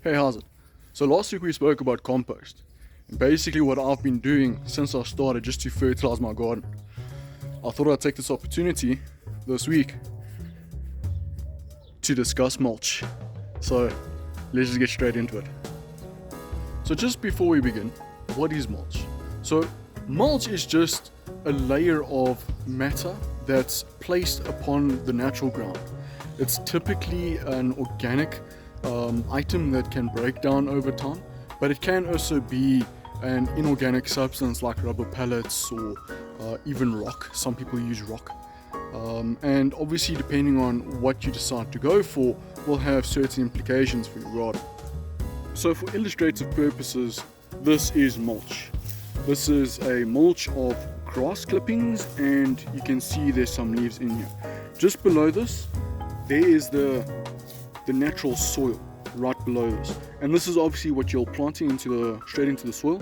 Hey, how's it? So last week we spoke about compost, and basically what I've been doing since I started just to fertilize my garden. I thought I'd take this opportunity this week to discuss mulch. So let's just get straight into it. So just before we begin, what is mulch? So mulch is just a layer of matter that's placed upon the natural ground. It's typically an organic item that can break down over time, but it can also be an inorganic substance like rubber pellets or even rock. Some people use rock. And obviously, depending on what you decide to go for, will have certain implications for your garden. So for illustrative purposes, this is mulch. This is a mulch of grass clippings, and you can see there's some leaves in here. Just below this, there is the natural soil right below this, and this is obviously what you're planting straight into the soil.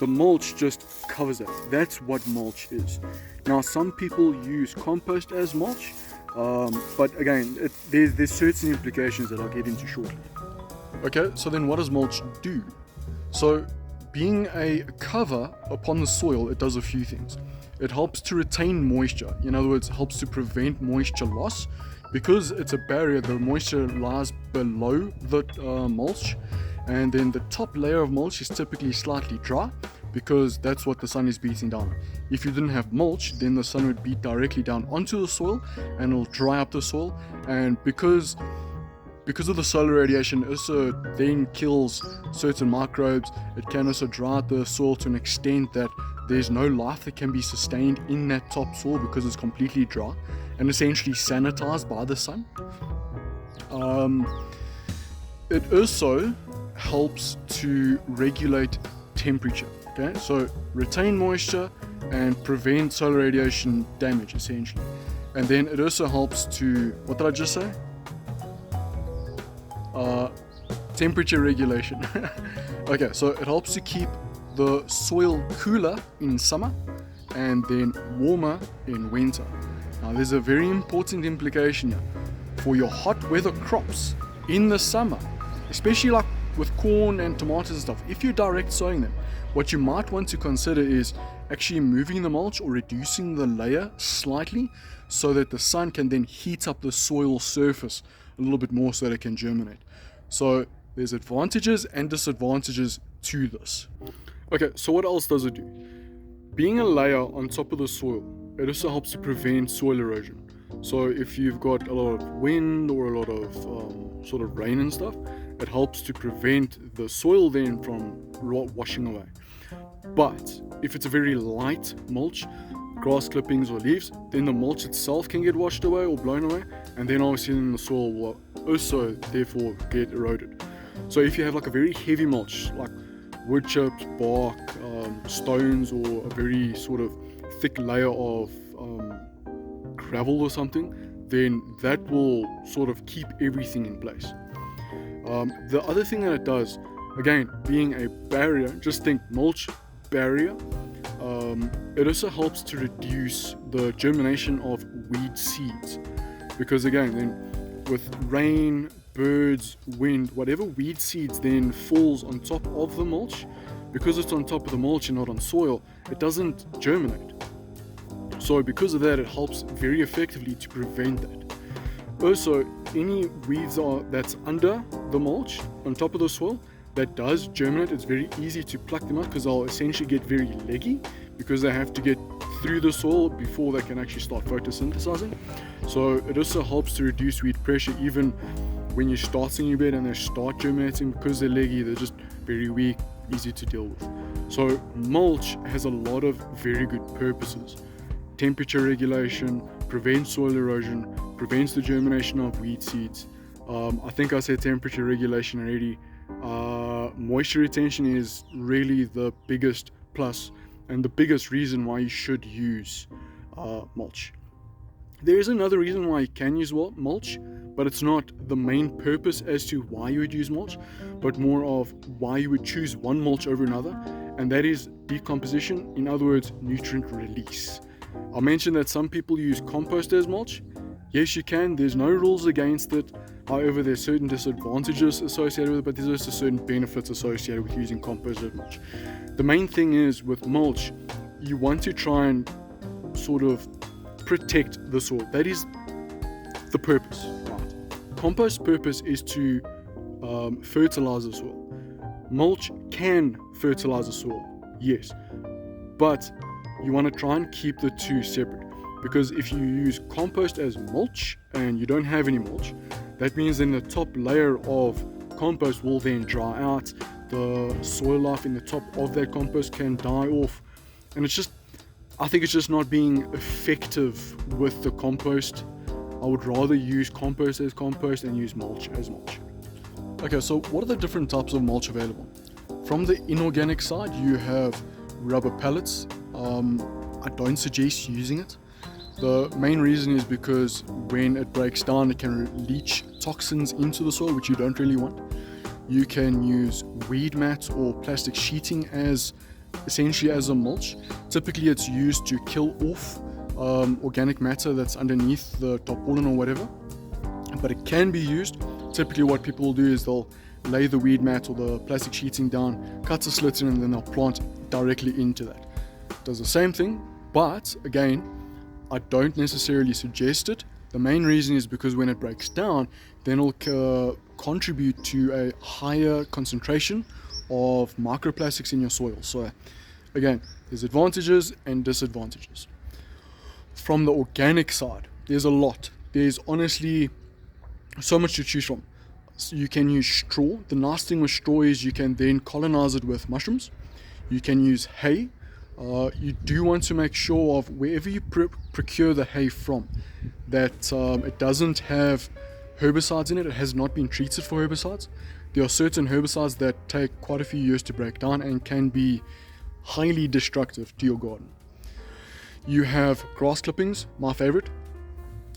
The mulch just covers that. That's what mulch is. Now, some people use compost as mulch, but again, there's certain implications that I'll get into shortly. Okay, so then what does mulch do? So being a cover upon the soil, it does a few things. It helps to retain moisture. In other words, it helps to prevent moisture loss. Because it's a barrier, the moisture lies below the mulch, and then the top layer of mulch is typically slightly dry because that's what the sun is beating down. If you didn't have mulch, then the sun would beat directly down onto the soil and it'll dry up the soil, and because of the solar radiation, it also then kills certain microbes. It can also dry out the soil to an extent that there's no life that can be sustained in that top soil because it's completely dry and essentially sanitized by the sun. It also helps to regulate temperature. Okay, so retain moisture and prevent solar radiation damage essentially. And then it also helps to, what did I just say? Temperature regulation. Okay, so it helps to keep the soil cooler in summer and then warmer in winter. Now, there's a very important implication here for your hot weather crops in the summer, especially like with corn and tomatoes and stuff. If you're direct sowing them, what you might want to consider is actually moving the mulch or reducing the layer slightly so that the sun can then heat up the soil surface a little bit more so that it can germinate. So there's advantages and disadvantages to this. Okay, so what else does it do? Being a layer on top of the soil, it also helps to prevent soil erosion. So if you've got a lot of wind or a lot of sort of rain and stuff, it helps to prevent the soil then from washing away. But if it's a very light mulch, grass clippings or leaves, then the mulch itself can get washed away or blown away, and then obviously then the soil will also therefore get eroded. So if you have like a very heavy mulch, like wood chips, bark, stones, or a very sort of thick layer of gravel or something, then that will sort of keep everything in place. The other thing that it does, again, being a barrier, just think mulch barrier, it also helps to reduce the germination of weed seeds, because again, then with rain, birds, wind, whatever weed seeds then falls on top of the mulch, because it's on top of the mulch and not on soil, it doesn't germinate. So because of that, it helps very effectively to prevent that. Also, any weeds that's under the mulch on top of the soil that does germinate, it's very easy to pluck them out because they'll essentially get very leggy because they have to get through the soil before they can actually start photosynthesizing. So it also helps to reduce weed pressure even when you're starting your bed and they start germinating. Because they're leggy, they're just very weak, easy to deal with. So mulch has a lot of very good purposes. Temperature regulation, prevents soil erosion, prevents the germination of weed seeds. I think I said temperature regulation already. Moisture retention is really the biggest plus and the biggest reason why you should use mulch. There is another reason why you can use mulch, but it's not the main purpose as to why you would use mulch, but more of why you would choose one mulch over another, and that is decomposition, in other words, nutrient release. I mentioned that some people use compost as mulch. Yes, you can. There's no rules against it. However, there's certain disadvantages associated with it, but there's also certain benefits associated with using compost as mulch. The main thing is with mulch, you want to try and sort of protect the soil. That is the purpose, right? Compost purpose is to fertilize the soil. Mulch can fertilize the soil, yes, but you want to try and keep the two separate, because if you use compost as mulch and you don't have any mulch, that means then the top layer of compost will then dry out, the soil life in the top of that compost can die off, and I think it's just not being effective with the compost. I would rather use compost as compost and use mulch as mulch. Okay, so what are the different types of mulch available? From the inorganic side, you have rubber pellets. I don't suggest using it. The main reason is because when it breaks down, it can leach toxins into the soil, which you don't really want. You can use weed mats or plastic sheeting as essentially as a mulch. Typically, it's used to kill off organic matter that's underneath the tarpaulin or whatever, but it can be used. Typically what people will do is they'll lay the weed mat or the plastic sheeting down, cut a slit in, and then they'll plant directly into that. It does the same thing, but again, I don't necessarily suggest it. The main reason is because when it breaks down, then it'll contribute to a higher concentration of microplastics in your soil. So again, there's advantages and disadvantages. From the organic side, there's a lot. There's honestly so much to choose from. So you can use straw. The nice thing with straw is you can then colonize it with mushrooms. You can use hay. You do want to make sure of wherever you procure the hay from that it doesn't have herbicides in it. It has not been treated for herbicides. There are certain herbicides that take quite a few years to break down and can be highly destructive to your garden. You have grass clippings, my favorite.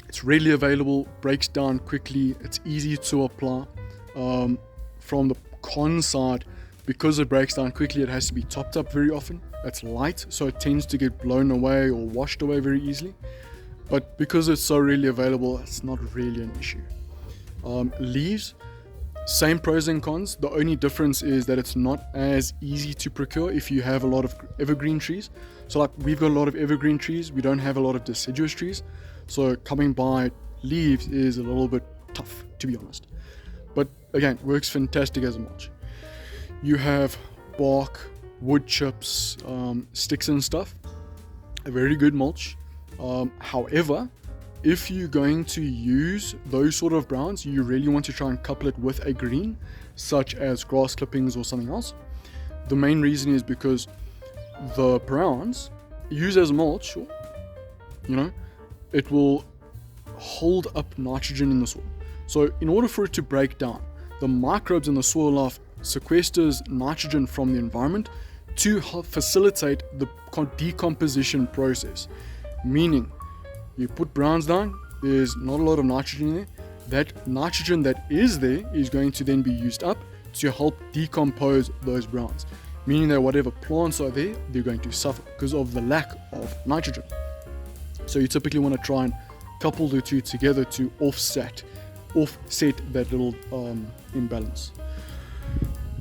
It's readily available, breaks down quickly, it's easy to apply. From the con side, because it breaks down quickly, it has to be topped up very often. It's light, so it tends to get blown away or washed away very easily. But because it's so readily available, it's not really an issue. Leaves, same pros and cons. The only difference is that it's not as easy to procure if you have a lot of evergreen trees. So like we've got a lot of evergreen trees, we don't have a lot of deciduous trees. So coming by leaves is a little bit tough, to be honest. But again, works fantastic as a mulch. You have bark, wood chips, sticks and stuff. A very good mulch. However, if you're going to use those sort of browns, you really want to try and couple it with a green, such as grass clippings or something else. The main reason is because the browns used as mulch, it will hold up nitrogen in the soil. So in order for it to break down, the microbes in the soil life sequesters nitrogen from the environment to help facilitate the decomposition process. Meaning, you put browns down, there's not a lot of nitrogen in there. That nitrogen that is there is going to then be used up to help decompose those browns. Meaning that whatever plants are there, they're going to suffer because of the lack of nitrogen. So you typically want to try and couple the two together to offset that little imbalance.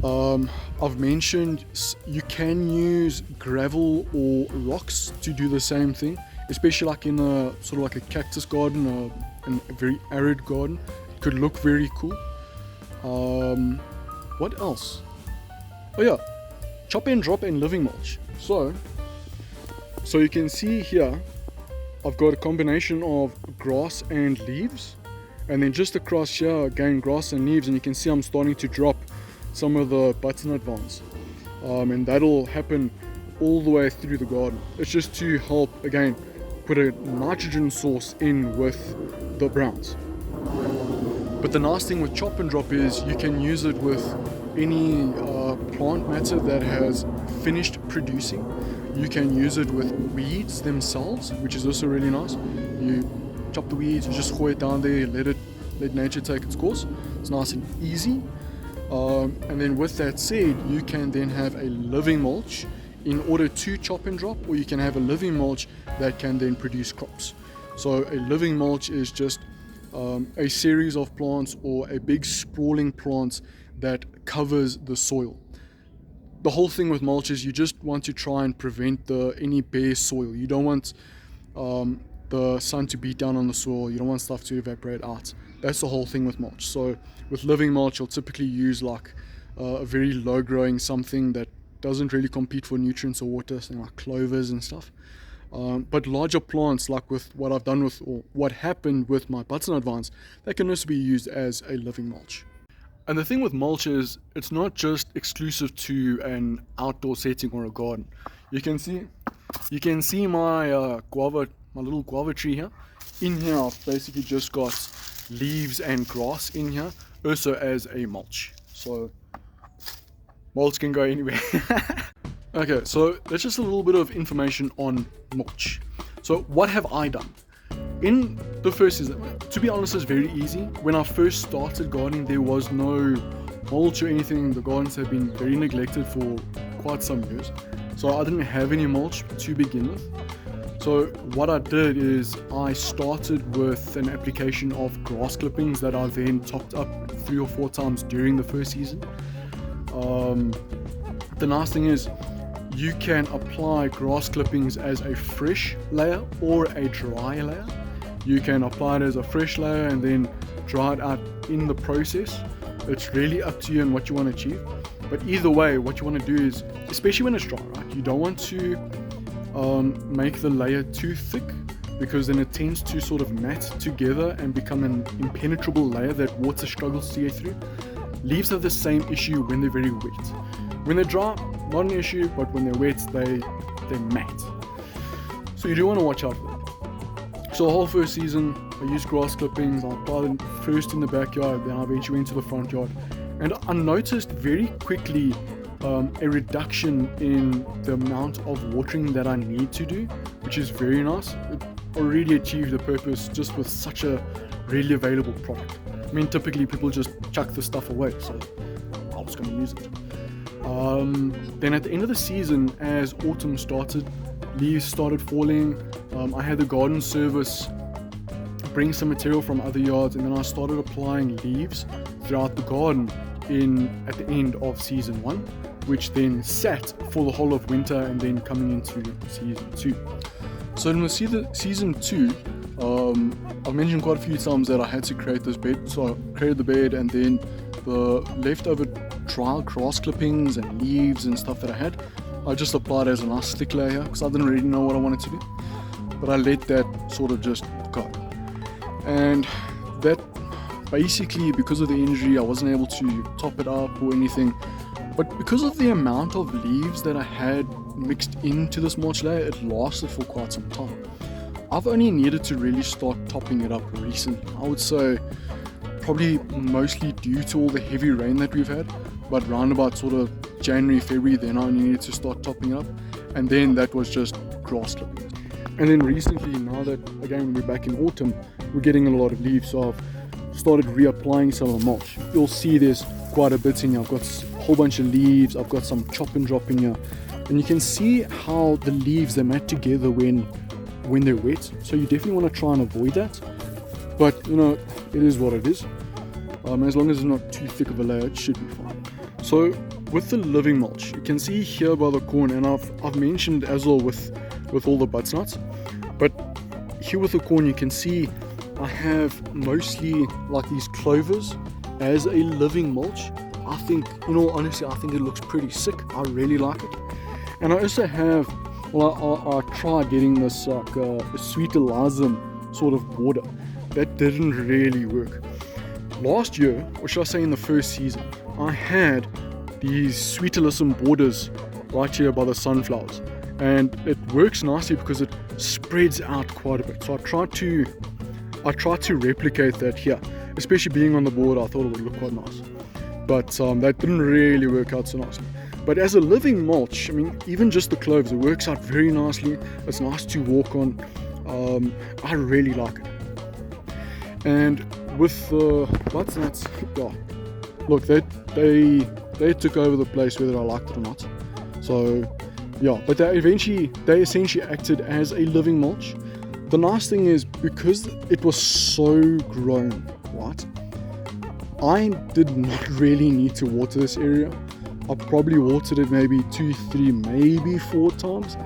I've mentioned you can use gravel or rocks to do the same thing, especially like in a sort of like a cactus garden or in a very arid garden. It could look very cool. What else? Oh yeah, chop and drop and living mulch. So you can see here I've got a combination of grass and leaves, and then just across here again grass and leaves, and you can see I'm starting to drop some of the butternut vines, and that'll happen all the way through the garden. It's just to help again put a nitrogen source in with the browns. But the nice thing with chop and drop is you can use it with any plant matter that has finished producing. You can use it with weeds themselves, which is also really nice. You chop the weeds, you just throw it down there, let nature take its course. It's nice and easy. And then with that said, you can then have a living mulch in order to chop and drop, or you can have a living mulch that can then produce crops. So a living mulch is just a series of plants or a big sprawling plant that covers the soil. The whole thing with mulch is you just want to try and prevent any bare soil. You don't want the sun to beat down on the soil. You don't want stuff to evaporate out. That's the whole thing with mulch. So with living mulch, you'll typically use like a very low growing something that doesn't really compete for nutrients or water, something like clovers and stuff. But larger plants, like with what I've done with, or what happened with my butternut vines, that can also be used as a living mulch. And the thing with mulch is, it's not just exclusive to an outdoor setting or a garden. You can see my my little guava tree here. In here, I've basically just got leaves and grass in here, also as a mulch. So mulch can go anywhere. Okay, so that's just a little bit of information on mulch. So what have I done? In the first season, to be honest, it's very easy. When I first started gardening, there was no mulch or anything. The gardens have been very neglected for quite some years. So I didn't have any mulch to begin with. So what I did is I started with an application of grass clippings that I then topped up 3 or 4 times during the first season. The nice thing is, you can apply grass clippings as a fresh layer or a dry layer. You can apply it as a fresh layer and then dry it out in the process. It's really up to you and what you want to achieve. But either way, what you want to do is, especially when it's dry, right? You don't want to make the layer too thick, because then it tends to sort of mat together and become an impenetrable layer that water struggles to get through. Leaves have the same issue when they're very wet. When they're dry, not an issue, but when they're wet, they mat. So you do want to watch out for that. So the whole first season, I used grass clippings. I applied them first in the backyard, then I eventually went to the front yard. And I noticed very quickly a reduction in the amount of watering that I need to do, which is very nice. It already achieved the purpose just with such a readily available product. I mean, typically people just chuck the stuff away, so I was going to use it. Then at the end of the season, as autumn started, leaves started falling. I had the garden service bring some material from other yards, and then I started applying leaves throughout the garden at the end of season 1, which then sat for the whole of winter and then coming into season 2. So in season 2, I've mentioned quite a few times that I had to create this bed. So I created the bed, and then the leftover dry grass clippings and leaves and stuff that I had, I just applied as a nice thick layer because I didn't really know what I wanted to do. But I let that sort of just go. And that basically, because of the injury, I wasn't able to top it up or anything. But because of the amount of leaves that I had mixed into this mulch layer, it lasted for quite some time. I've only needed to really start topping it up recently. I would say probably mostly due to all the heavy rain that we've had, but round about sort of January, February, then I only needed to start topping it up, and then that was just grass clippings. And then recently, now that again we're back in autumn, we're getting a lot of leaves, so I've started reapplying some of the mulch. You'll see there's quite a bit in here. I've got a whole bunch of leaves, I've got some chop and drop in here, and you can see how the leaves, they mat together when they're wet, so you definitely want to try and avoid that. But you know, it is what it is. As long as it's not too thick of a layer, it should be fine. So with the living mulch, you can see here by the corn, and I've mentioned as well with all the butternuts, but here with the corn you can see I have mostly like these clovers as a living mulch. I think, in all honesty, I think it looks pretty sick. I really like it. And I also have, I tried getting this like a sweet alasam sort of border. That didn't really work. Last year, or should I say in the first season, I had these sweet alasam borders right here by the sunflowers, and it works nicely because it spreads out quite a bit. So I tried to replicate that here, especially being on the border. I thought it would look quite nice, but that didn't really work out so nicely. But as a living mulch, I mean, even just the cloves, it works out very nicely. It's nice to walk on. I really like it. And with the butternuts, yeah, look, they took over the place whether I liked it or not. So yeah, but they essentially acted as a living mulch. the nice thing is, because it was so grown, right, I did not really need to water this area. I probably watered it maybe 2, 3, maybe 4 times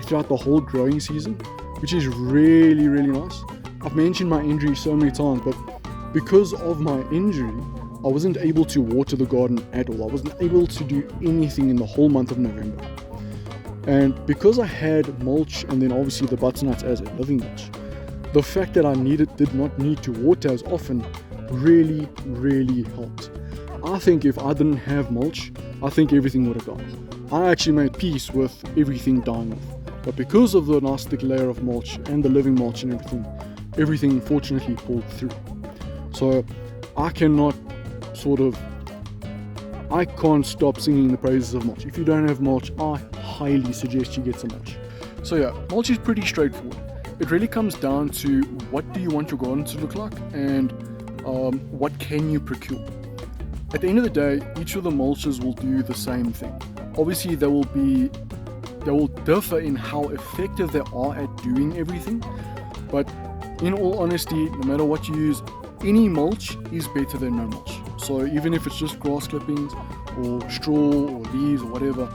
throughout the whole growing season, which is really, really nice. I've mentioned my injury so many times, but because of my injury, I wasn't able to water the garden at all. I wasn't able to do anything in the whole month of November. And because I had mulch, and then obviously the butternuts as a living mulch, the fact that I did not need to water as often really, really helped. I think if I didn't have mulch, I think everything would have gone. I actually made peace with everything dying off. But because of the nice thick layer of mulch and the living mulch and everything fortunately pulled through. So I can't stop singing the praises of mulch. If you don't have mulch, I highly suggest you get some mulch. So yeah, mulch is pretty straightforward. It really comes down to what do you want your garden to look like, and what can you procure. At the end of the day, each of the mulches will do the same thing. Obviously they will differ in how effective they are at doing everything, but in all honesty, no matter what you use, any mulch is better than no mulch. So even if it's just grass clippings or straw or leaves or whatever,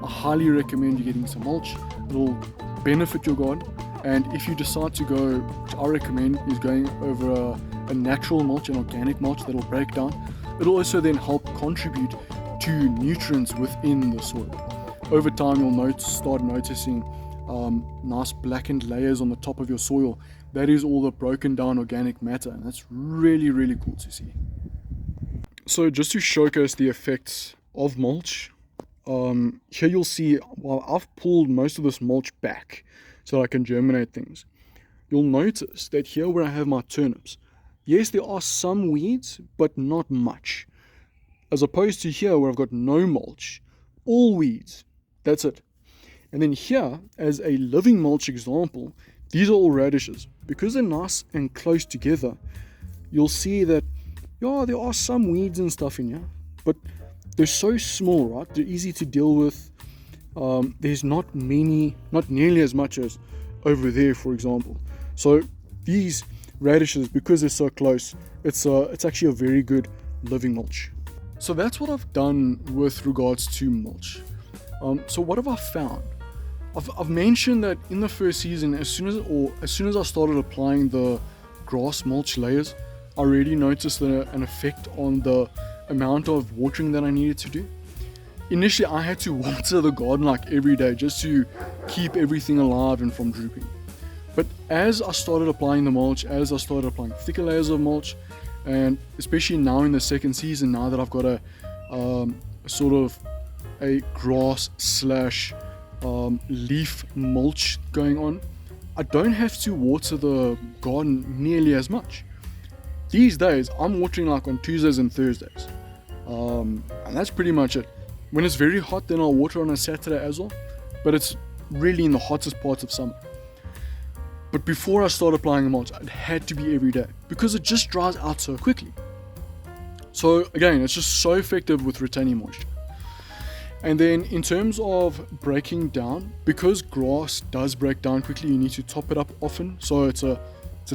I highly recommend you getting some mulch. It'll benefit your garden. And if you decide to go, which I recommend, is going over a natural mulch, an organic mulch that will break down. It'll also then help contribute to nutrients within the soil. Over time, you'll start noticing nice blackened layers on the top of your soil. That is all the broken down organic matter, and that's really, really cool to see. So just to showcase the effects of mulch, here you'll see, while I've pulled most of this mulch back so that I can germinate things, you'll notice that here where I have my turnips, yes, there are some weeds, but not much. As opposed to here where I've got no mulch, all weeds, that's it. And then here, as a living mulch example, these are all radishes. Because they're nice and close together, you'll see that, yeah, there are some weeds and stuff in here, but they're so small, right? They're easy to deal with. There's not nearly as much as over there, for example. So these radishes, because they're so close, it's actually a very good living mulch. So that's what I've done with regards to mulch. So what have I found? I've mentioned that in the first season, as soon as I started applying the grass mulch layers, I already noticed an effect on the amount of watering that I needed to do. Initially, I had to water the garden like every day just to keep everything alive and from drooping. But as I started applying the mulch, as I started applying thicker layers of mulch, and especially now in the second season, now that I've got a sort of a grass slash leaf mulch going on, I don't have to water the garden nearly as much. These days, I'm watering like on Tuesdays and Thursdays, and that's pretty much it. When it's very hot, then I'll water on a Saturday as well, but it's really in the hottest parts of summer. But before I start applying the mulch, it had to be every day because it just dries out so quickly. So again, it's just so effective with retaining moisture. And then in terms of breaking down, because grass does break down quickly, you need to top it up often. So it's a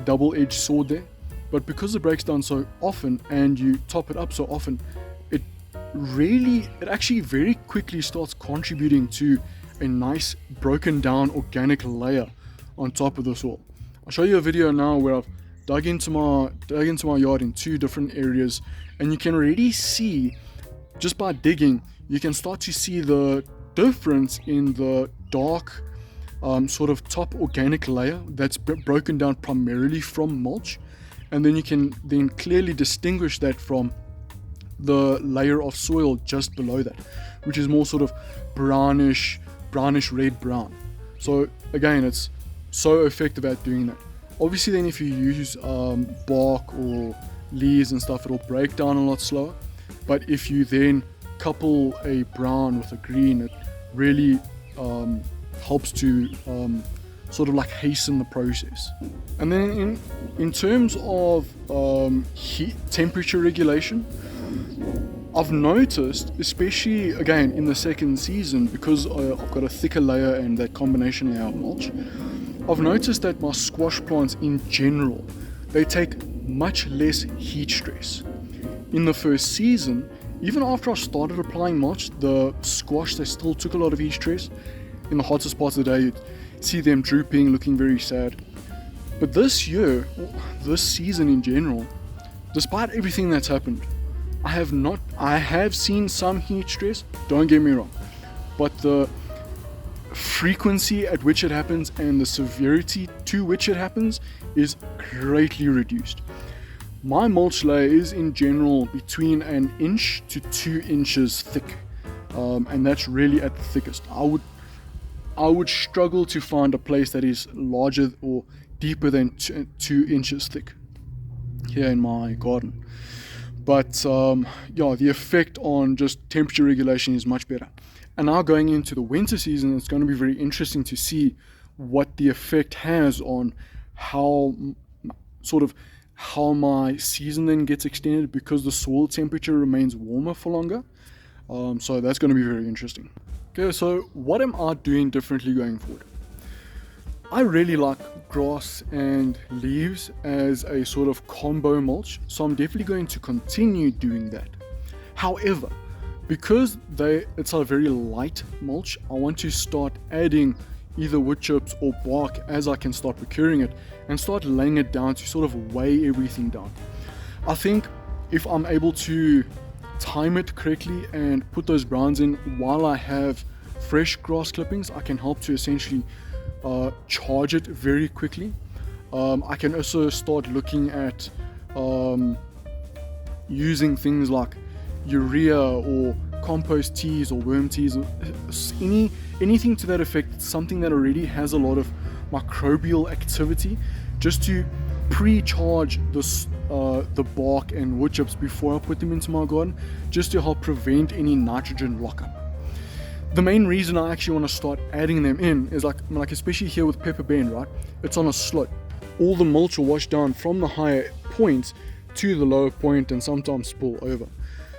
double-edged sword there. But because it breaks down so often and you top it up so often, it actually very quickly starts contributing to a nice broken down organic layer on top of the soil. I'll show you a video now where I've dug into my yard in 2 different areas, and you can already see, just by digging, you can start to see the difference in the dark sort of top organic layer that's broken down primarily from mulch, and then you can then clearly distinguish that from the layer of soil just below that, which is more sort of brownish red brown. So again, it's so effective at doing that. Obviously then if you use bark or leaves and stuff, it'll break down a lot slower, but if you then couple a brown with a green, it really helps to sort of like hasten the process. And then in terms of heat temperature regulation, I've noticed, especially again in the second season, because I've got a thicker layer and that combination layer of mulch, I've noticed that my squash plants in general, they take much less heat stress. In the first season, even after I started applying mulch, the squash, they still took a lot of heat stress. In the hottest parts of the day, you'd see them drooping, looking very sad. But this year, this season in general, despite everything that's happened, I have seen some heat stress, don't get me wrong, but the frequency at which it happens and the severity to which it happens is greatly reduced. My mulch layer is in general between 1 inch to 2 inches thick, and that's really at the thickest. I would struggle to find a place that is larger or deeper than 2 inches thick here in my garden. But the effect on just temperature regulation is much better. And now going into the winter season, it's going to be very interesting to see what the effect has on how my season then gets extended, because the soil temperature remains warmer for longer. So that's going to be very interesting. Okay, so what am I doing differently going forward? I really like grass and leaves as a sort of combo mulch, so I'm definitely going to continue doing that. However, because it's a very light mulch, I want to start adding either wood chips or bark as I can start procuring it, and start laying it down to sort of weigh everything down. I think if I'm able to time it correctly and put those browns in while I have fresh grass clippings, I can help to essentially charge it very quickly. I can also start looking at using things like urea or compost teas or worm teas, or anything to that effect, something that already has a lot of microbial activity, just to pre-charge the bark and wood chips before I put them into my garden, just to help prevent any nitrogen lockup. The main reason I actually want to start adding them in is like especially here with Pepper Bend, right? It's on a slope. All the mulch will wash down from the higher point to the lower point and sometimes spill over.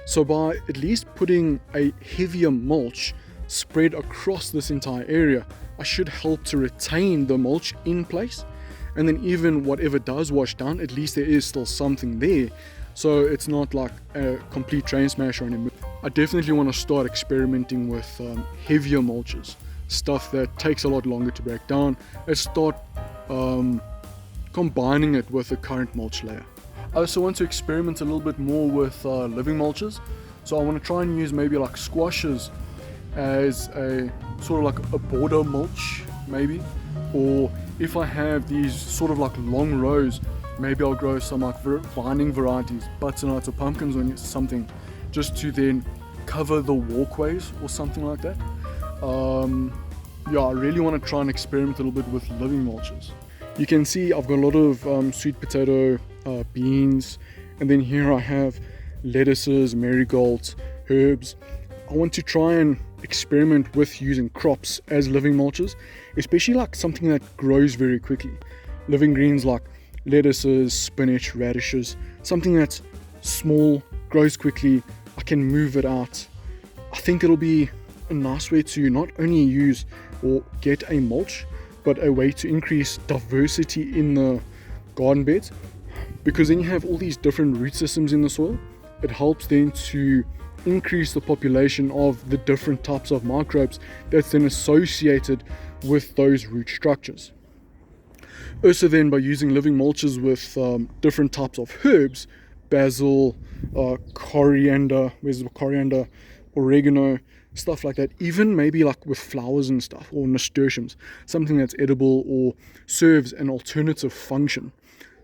So by at least putting a heavier mulch spread across this entire area, I should help to retain the mulch in place. And then even whatever does wash down, at least there is still something there. So it's not like a complete train smash or anything. I definitely want to start experimenting with heavier mulches, stuff that takes a lot longer to break down, and start combining it with the current mulch layer. I also want to experiment a little bit more with living mulches. So I want to try and use maybe like squashes as a sort of like a border mulch maybe, or if I have these sort of like long rows, maybe I'll grow some like vining varieties, butternuts or pumpkins or something, just to then cover the walkways or something like that. I really want to try and experiment a little bit with living mulches. You can see I've got a lot of sweet potato, beans, and then here I have lettuces, marigolds, herbs. I want to try and experiment with using crops as living mulches, especially like something that grows very quickly. Living greens like lettuces, spinach, radishes, something that's small, grows quickly, I can move it out. I think it'll be a nice way to not only use or get a mulch, but a way to increase diversity in the garden beds, because then you have all these different root systems in the soil. It helps then to increase the population of the different types of microbes that's then associated with those root structures. Also then, by using living mulches with different types of herbs, basil, coriander, oregano, stuff like that, even maybe like with flowers and stuff, or nasturtiums, something that's edible or serves an alternative function.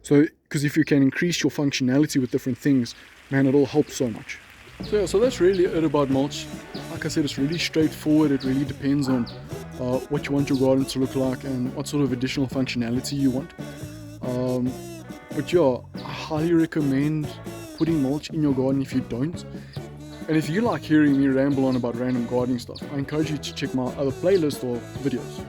So, because if you can increase your functionality with different things, man, it'll help so much. So that's really it about mulch. Like I said, it's really straightforward. It really depends on what you want your garden to look like and what sort of additional functionality you want. But yeah, I highly recommend putting mulch in your garden if you don't. And if you like hearing me ramble on about random gardening stuff, I encourage you to check my other playlist or videos.